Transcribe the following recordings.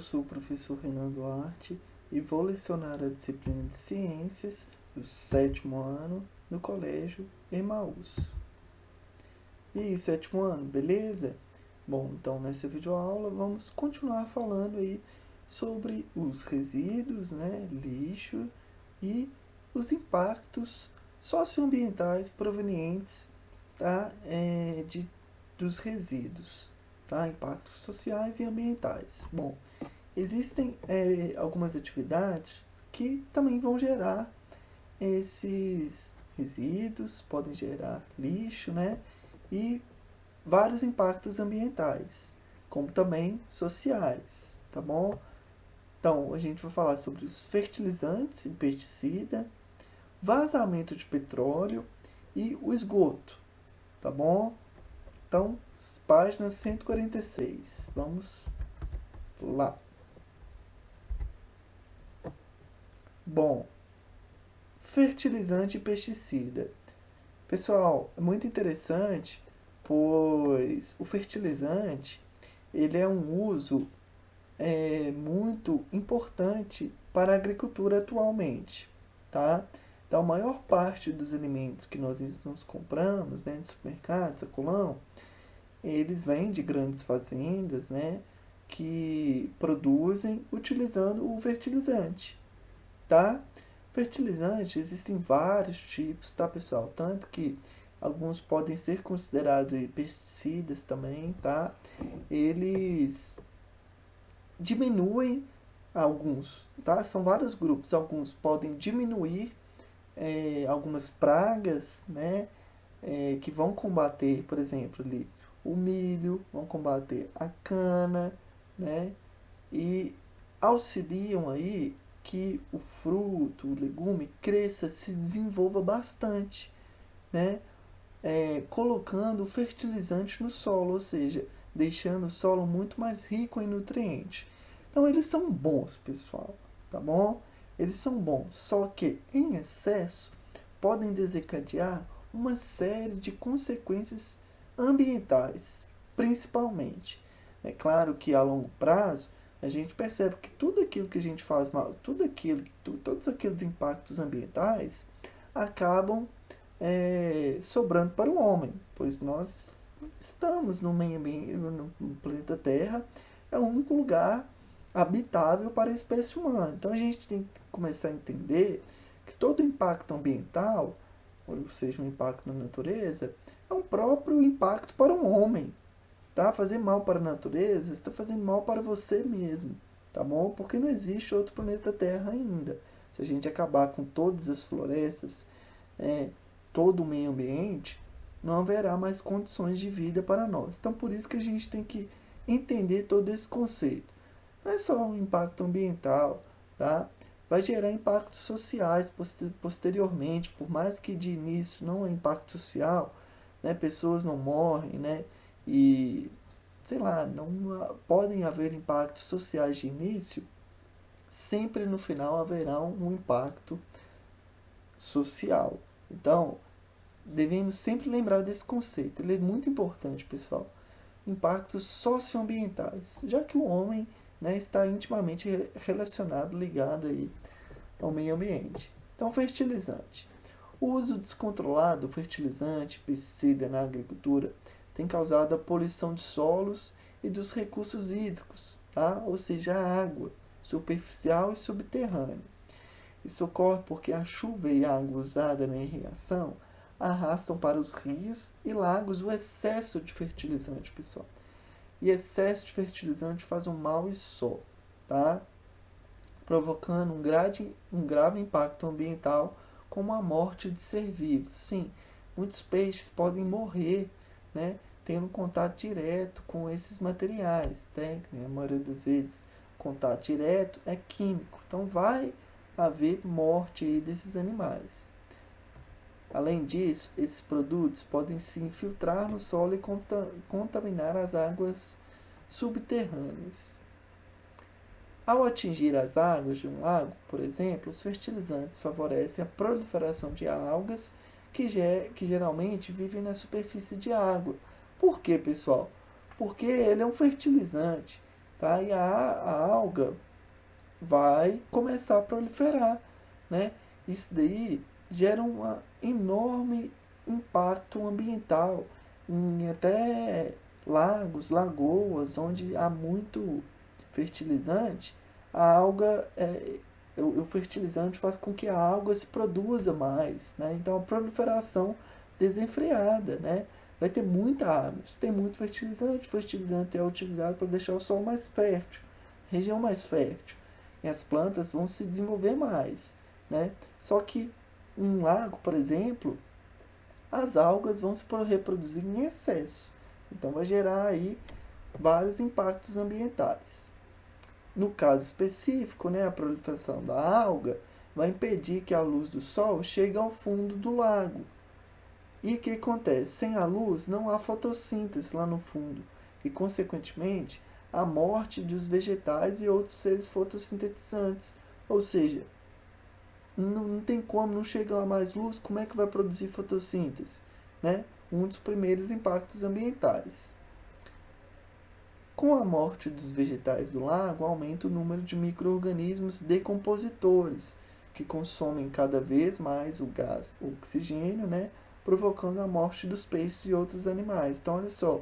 sou o professor Renan Duarte e vou lecionar a disciplina de Ciências do 7º ano no Colégio Emaús. E aí, 7º ano, beleza? Bom, então nessa videoaula vamos continuar falando aí sobre os resíduos, né, lixo e os impactos socioambientais provenientes dos resíduos, tá? Impactos sociais e ambientais. Bom, existem algumas atividades que também vão gerar esses resíduos, podem gerar lixo, né? E vários impactos ambientais, como também sociais, tá bom? Então, a gente vai falar sobre os fertilizantes e pesticida, vazamento de petróleo e o esgoto, tá bom? Então, página 146. Vamos lá. Bom, fertilizante e pesticida. Pessoal, é muito interessante, pois o fertilizante ele é um uso muito importante para a agricultura atualmente, tá? Então, a maior parte dos alimentos que nós compramos, né, de supermercados, sacolão, eles vêm de grandes fazendas, né, que produzem utilizando o fertilizante, tá? Fertilizante, existem vários tipos, tá, pessoal? Tanto que alguns podem ser considerados pesticidas também, tá? Eles diminuem alguns, tá? São vários grupos. Alguns podem diminuir algumas pragas, né? Que vão combater, por exemplo, ali, o milho, vão combater a cana, né? E auxiliam aí que o fruto, o legume cresça, se desenvolva bastante, né? Colocando fertilizante no solo, ou seja, deixando o solo muito mais rico em nutrientes. Então eles são bons, pessoal, tá bom? Eles são bons, só que em excesso podem desencadear uma série de consequências ambientais, principalmente. É claro que a longo prazo a gente percebe que tudo aquilo que a gente faz mal, todos aqueles impactos ambientais acabam sobrando para o homem, pois nós estamos no meio ambiente, no planeta Terra, é o único lugar habitável para a espécie humana. Então a gente tem que começar a entender que todo impacto ambiental, ou seja, um impacto na natureza, é um próprio impacto para o homem. Tá? Fazer mal para a natureza está fazendo mal para você mesmo, tá bom? Porque não existe outro planeta Terra ainda. Se a gente acabar com todas as florestas, todo o meio ambiente, não haverá mais condições de vida para nós. Então, por isso que a gente tem que entender todo esse conceito. Não é só um impacto ambiental, tá? Vai gerar impactos sociais posteriormente, por mais que de início não é impacto social, né? Pessoas não morrem, né? E, sei lá, não podem haver impactos sociais de início, sempre no final haverá um impacto social. Então, devemos sempre lembrar desse conceito. Ele é muito importante, pessoal. Impactos socioambientais, já que o homem, né, está intimamente relacionado, ligado aí ao meio ambiente. Então, fertilizante. O uso descontrolado do fertilizante, pesticida na agricultura tem causado a poluição de solos e dos recursos hídricos, tá? Ou seja, a água superficial e subterrânea. Isso ocorre porque a chuva e a água usada na irrigação arrastam para os rios e lagos o excesso de fertilizante, pessoal. E excesso de fertilizante faz um mal e só, tá? Provocando um grave impacto ambiental, como a morte de ser vivo. Sim, muitos peixes podem morrer, né, tendo contato direto com esses materiais, né? A maioria das vezes, contato direto é químico. Então, vai haver morte aí desses animais. Além disso, esses produtos podem se infiltrar no solo e contaminar as águas subterrâneas. Ao atingir as águas de um lago, por exemplo, os fertilizantes favorecem a proliferação de algas que geralmente vivem na superfície de água. Por quê, pessoal? Porque ele é um fertilizante. tá? E a alga vai começar a proliferar, né? Isso daí gera um enorme impacto ambiental em até lagos, lagoas, onde há muito fertilizante. A alga, o fertilizante faz com que a alga se produza mais, né? Então a proliferação desenfreada, né? Vai ter muita água. Se tem muito fertilizante, o fertilizante é utilizado para deixar o solo mais fértil, região mais fértil. E as plantas vão se desenvolver mais, né? Só que em um lago, por exemplo, as algas vão se reproduzir em excesso. Então vai gerar aí vários impactos ambientais. No caso específico, né, a proliferação da alga vai impedir que a luz do sol chegue ao fundo do lago. E o que acontece? Sem a luz não há fotossíntese lá no fundo e, consequentemente, a morte dos vegetais e outros seres fotossintetizantes. Ou seja, não tem como, não chega lá mais luz, como é que vai produzir fotossíntese? Né? Um dos primeiros impactos ambientais. Com a morte dos vegetais do lago, aumenta o número de micro-organismos decompositores, que consomem cada vez mais o gás o oxigênio, né? Provocando a morte dos peixes e outros animais. Então, olha só,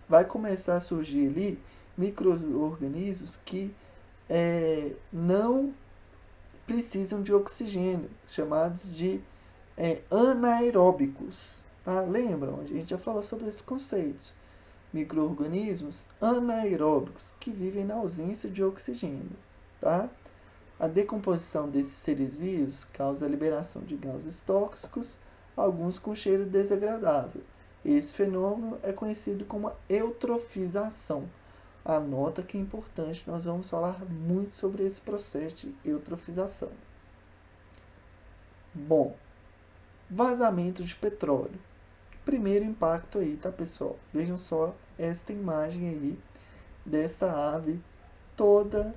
vai começar a surgir ali micro-organismos que não precisam de oxigênio, chamados de anaeróbicos. Tá? Lembram? A gente já falou sobre esses conceitos. Micro-organismos anaeróbicos que vivem na ausência de oxigênio. Tá? A decomposição desses seres vivos causa a liberação de gases tóxicos, alguns com cheiro desagradável. Esse fenômeno é conhecido como eutrofização. Anota que é importante, nós vamos falar muito sobre esse processo de eutrofização. Bom, vazamento de petróleo. Primeiro impacto aí, tá, pessoal? Vejam só esta imagem aí desta ave toda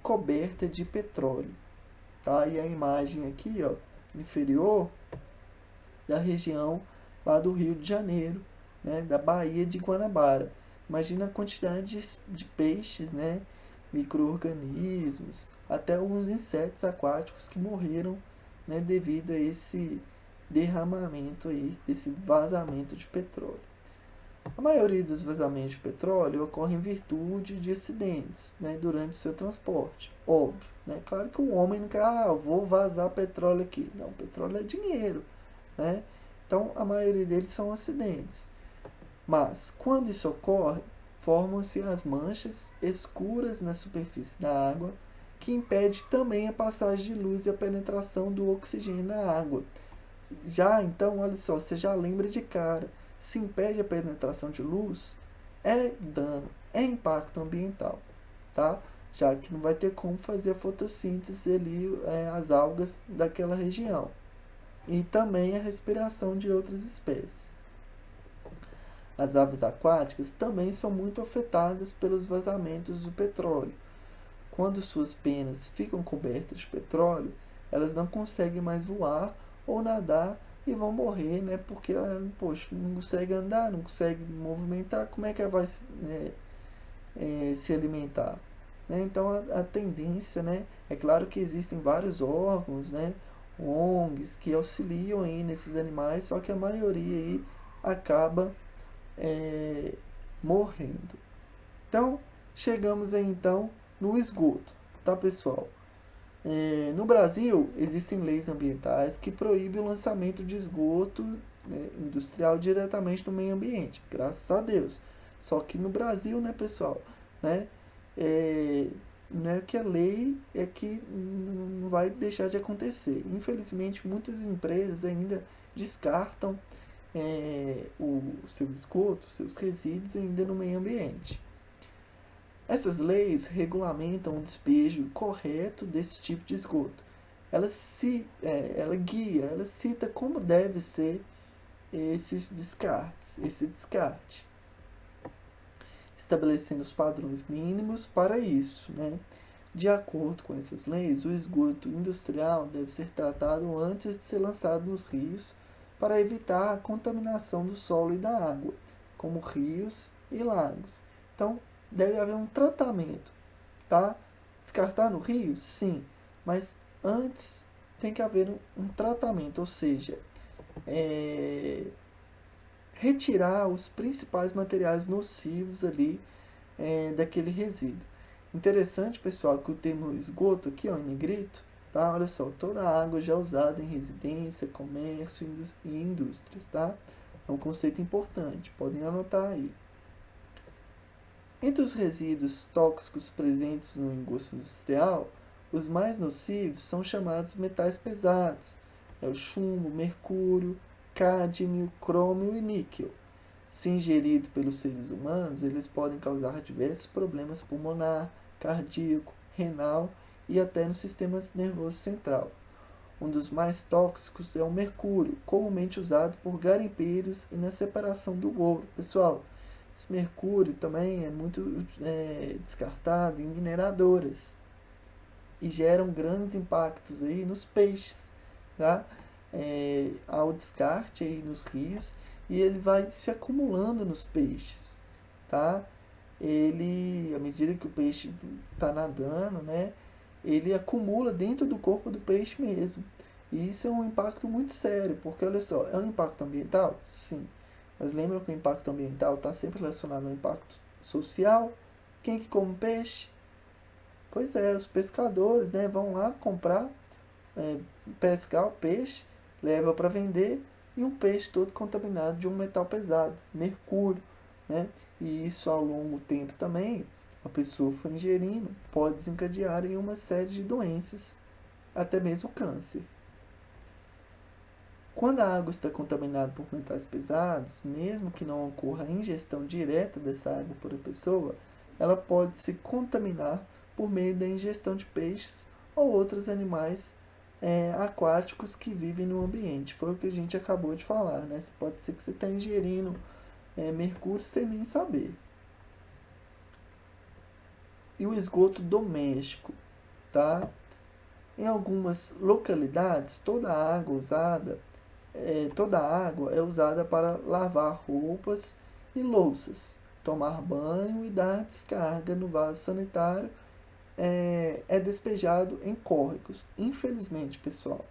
coberta de petróleo, tá? E a imagem aqui, ó, inferior, da região lá do Rio de Janeiro, né, da Baía de Guanabara. Imagina a quantidade de peixes, né, micro-organismos, até alguns insetos aquáticos que morreram, né, devido a esse derramamento aí, esse vazamento de petróleo. A maioria dos vazamentos de petróleo ocorre em virtude de acidentes, né, durante o seu transporte. Óbvio, né? Claro que o homem não quer, vou vazar petróleo aqui. Não, petróleo é dinheiro, né? Então, a maioria deles são acidentes. Mas, quando isso ocorre, formam-se as manchas escuras na superfície da água, que impede também a passagem de luz e a penetração do oxigênio na água. Já, então, olha só, você já lembra de cara, se impede a penetração de luz, é dano, é impacto ambiental, tá? Já que não vai ter como fazer a fotossíntese ali, as algas daquela região. E também a respiração de outras espécies. As aves aquáticas também são muito afetadas pelos vazamentos do petróleo. Quando suas penas ficam cobertas de petróleo, elas não conseguem mais voar ou nadar e vão morrer, né? Porque, poxa, não consegue andar, não consegue movimentar, como é que ela vai se alimentar? Né? Então, a tendência, né? É claro que existem vários órgãos, né? ONGs que auxiliam aí nesses animais, só que a maioria aí acaba morrendo. Então, chegamos aí então no esgoto, tá, pessoal? No Brasil, existem leis ambientais que proíbem o lançamento de esgoto, né, industrial diretamente no meio ambiente, graças a Deus. Só que no Brasil, né, pessoal, né, não é que a lei é que não vai deixar de acontecer. Infelizmente, muitas empresas ainda descartam o seu esgoto, seus resíduos ainda no meio ambiente. Essas leis regulamentam o despejo correto desse tipo de esgoto. Ela guia, ela cita como deve ser esse descarte, estabelecendo os padrões mínimos para isso, né? De acordo com essas leis, o esgoto industrial deve ser tratado antes de ser lançado nos rios para evitar a contaminação do solo e da água, como rios e lagos. Então, deve haver um tratamento, tá? Descartar no rio? Sim, mas antes tem que haver um tratamento, ou seja, retirar os principais materiais nocivos ali daquele resíduo. Interessante, pessoal, que o termo esgoto aqui, ó, em negrito, tá? Olha só, toda a água já usada em residência, comércio e indústrias, tá? É um conceito importante, podem anotar aí. Entre os resíduos tóxicos presentes no engosto industrial, os mais nocivos são chamados metais pesados. É o chumbo, mercúrio, cádmio, crômio e níquel. Se ingerido pelos seres humanos, eles podem causar diversos problemas pulmonar, cardíaco, renal e até no sistema nervoso central. Um dos mais tóxicos é o mercúrio, comumente usado por garimpeiros e na separação do ouro. Pessoal, esse mercúrio também é muito descartado em mineradoras e geram grandes impactos aí nos peixes, tá? Ao descarte aí nos rios e ele vai se acumulando nos peixes, tá? Ele, à medida que o peixe está nadando, né, ele acumula dentro do corpo do peixe mesmo. E isso é um impacto muito sério, porque olha só, é um impacto ambiental? Sim. Mas lembra que o impacto ambiental está sempre relacionado ao impacto social? Quem que come peixe? Pois é, os pescadores, né, vão lá comprar, pescar o peixe, leva para vender e um peixe todo contaminado de um metal pesado, mercúrio, né? E isso ao longo do tempo também, a pessoa foi ingerindo, pode desencadear em uma série de doenças, até mesmo câncer. Quando a água está contaminada por metais pesados, mesmo que não ocorra a ingestão direta dessa água por a pessoa, ela pode se contaminar por meio da ingestão de peixes ou outros animais aquáticos que vivem no ambiente. Foi o que a gente acabou de falar, né? Pode ser que você está ingerindo mercúrio sem nem saber. E o esgoto doméstico, tá? Em algumas localidades, toda a água é usada para lavar roupas e louças, tomar banho e dar descarga no vaso sanitário é despejado em córregos. Infelizmente, pessoal,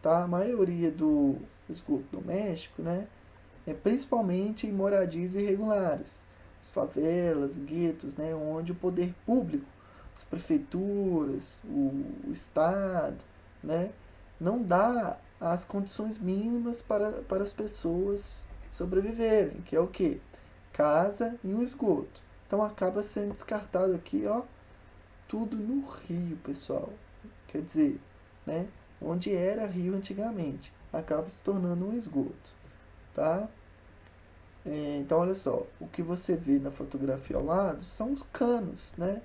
tá? A maioria do esgoto doméstico, né, é principalmente em moradias irregulares, as favelas, guetos, né, onde o poder público, as prefeituras, o Estado, né, não dá as condições mínimas para as pessoas sobreviverem, que é o quê? Casa e um esgoto. Então acaba sendo descartado aqui, ó, tudo no rio, pessoal. Quer dizer, né, onde era rio antigamente, acaba se tornando um esgoto, tá? Então, olha só, o que você vê na fotografia ao lado são os canos, né,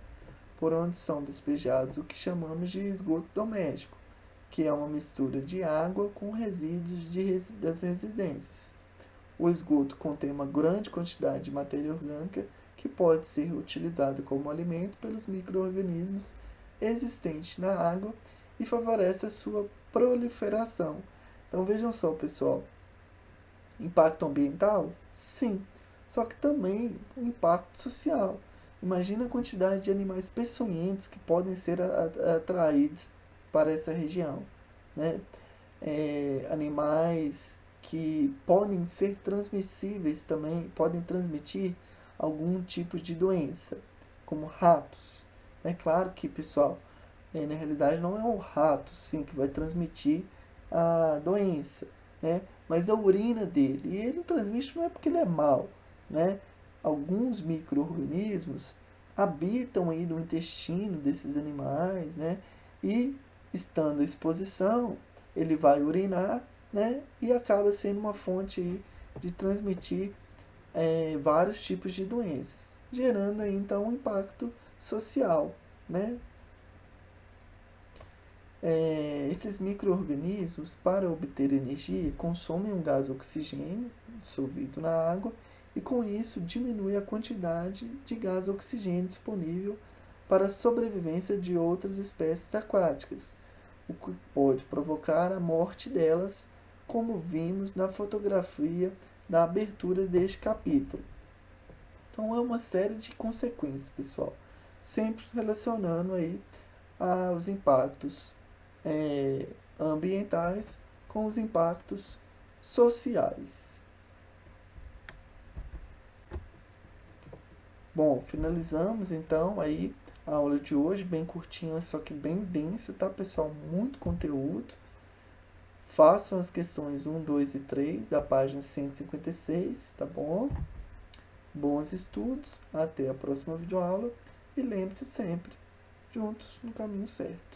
por onde são despejados o que chamamos de esgoto doméstico, que é uma mistura de água com resíduos das residências. O esgoto contém uma grande quantidade de matéria orgânica que pode ser utilizada como alimento pelos micro-organismos existentes na água e favorece a sua proliferação. Então vejam só, pessoal, impacto ambiental? Sim, só que também o impacto social. Imagina a quantidade de animais peçonhentos que podem ser atraídos para essa região, né? Animais que podem ser transmissíveis também, podem transmitir algum tipo de doença, como ratos. É claro que, pessoal, na realidade não é o rato, sim, que vai transmitir a doença, né? Mas a urina dele. E ele não transmite não é porque ele é mau, né? Alguns micro-organismos habitam aí no intestino desses animais, né? E estando à exposição, ele vai urinar, né? E acaba sendo uma fonte aí de transmitir vários tipos de doenças, gerando aí então um impacto social, né? Esses micro-organismos, para obter energia, consomem um gás oxigênio dissolvido na água e, com isso, diminui a quantidade de gás oxigênio disponível para a sobrevivência de outras espécies aquáticas, o que pode provocar a morte delas, como vimos na fotografia da abertura deste capítulo. Então é uma série de consequências, pessoal, sempre relacionando aí os impactos ambientais com os impactos sociais. Bom, finalizamos então aí a aula de hoje, bem curtinha, só que bem densa, tá, pessoal? Muito conteúdo. Façam as questões 1, 2 e 3 da página 156, tá bom? Bons estudos, até a próxima videoaula e lembre-se sempre, juntos no caminho certo.